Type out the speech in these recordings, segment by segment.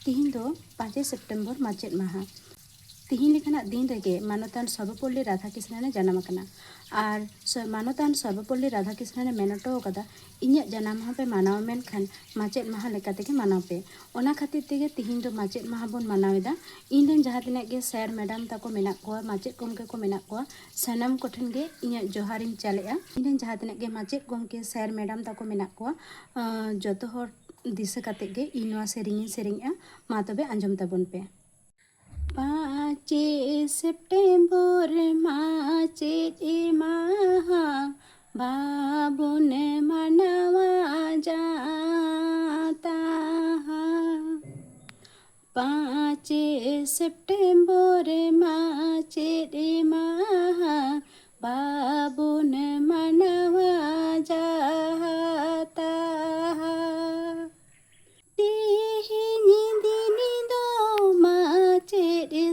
तिहिन दो 5 सेप्टेम्बर माचेद माहा। तिहिन लेखाना दिन रेगे मानतान सर्वपल्ली राधाकृष्णन जन्म आकना और मानतान सर्वपल्ली राधाकृष्णन मेनटो कदा इन्या जन्म माहा पे मानाव मेनखान माचेद माहा लेका तेगे मानाव पे ओना खातिर तेगे तिहिन दो माचेद माहा बोन मानावेदा। इन रेन जहाँ तिनाक गे सर मैडम ताको मेनाक कोआ माचेद गमके को मेनाक कोआ सानाम कोठेन गे इन्या जोहारिन चालेआ। इन रेन जहाँ तिनाक गे माचेद गमके सर मैडम ताको मेनाक कोआ जतो हर दिशा काते गे इन नोआ सेरिंग सेरिंगआ मा तबे आंजम ताबोन पे। 5 सेप्टेम्बर माचेद माहा बाबुन मनावा जाता। 5 सेप्टेम्बर माचेद माहा बाबुन मनावा जाता।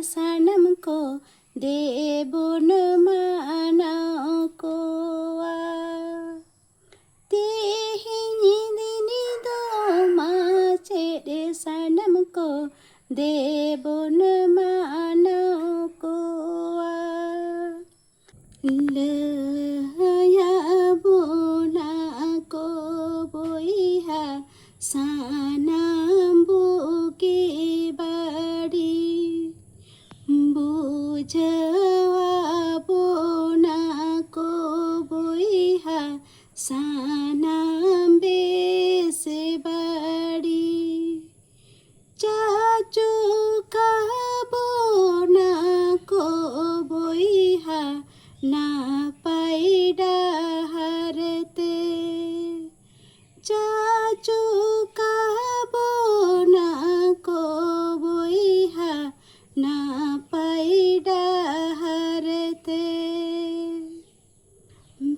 सनम को देबुन मानाव कोआ तिहिनि दिनि दो माचेद सनम को देबुन मानाव कोआ लयाबुना को बोइहा सानाम बुगे बाड़ी बुझवाबुना को बोइहा सानाम बेसे बाड़ी चाचू खाबुना को बोइहा ना पाइडा हारते चाचू खाबुना को बोइहा ना पाइडा हारते।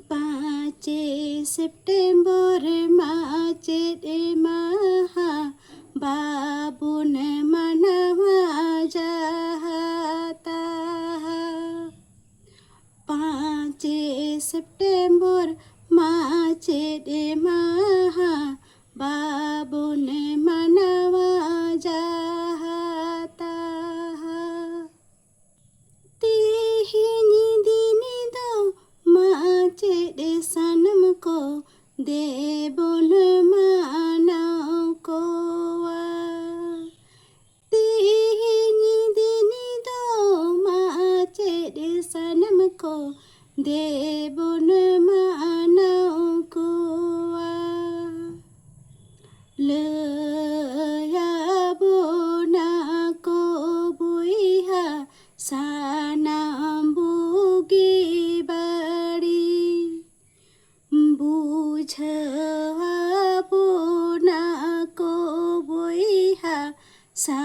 5 सेप्टेम्बर माचेद माहा बाबुन मनावा जाता। 5 सेप्टेम्बर माचेद माहा बाबुन मनावा जाता। तिहिनि दिनि दो माचेद सनम को देबुन मानाव कोआ तिहिनि दिनि दो माचेद सनम को देबुन मानाव कोआ लयाबुना को बोइहा सानाम बुगे बाड़ी बुझवाबुना को बोइहा सा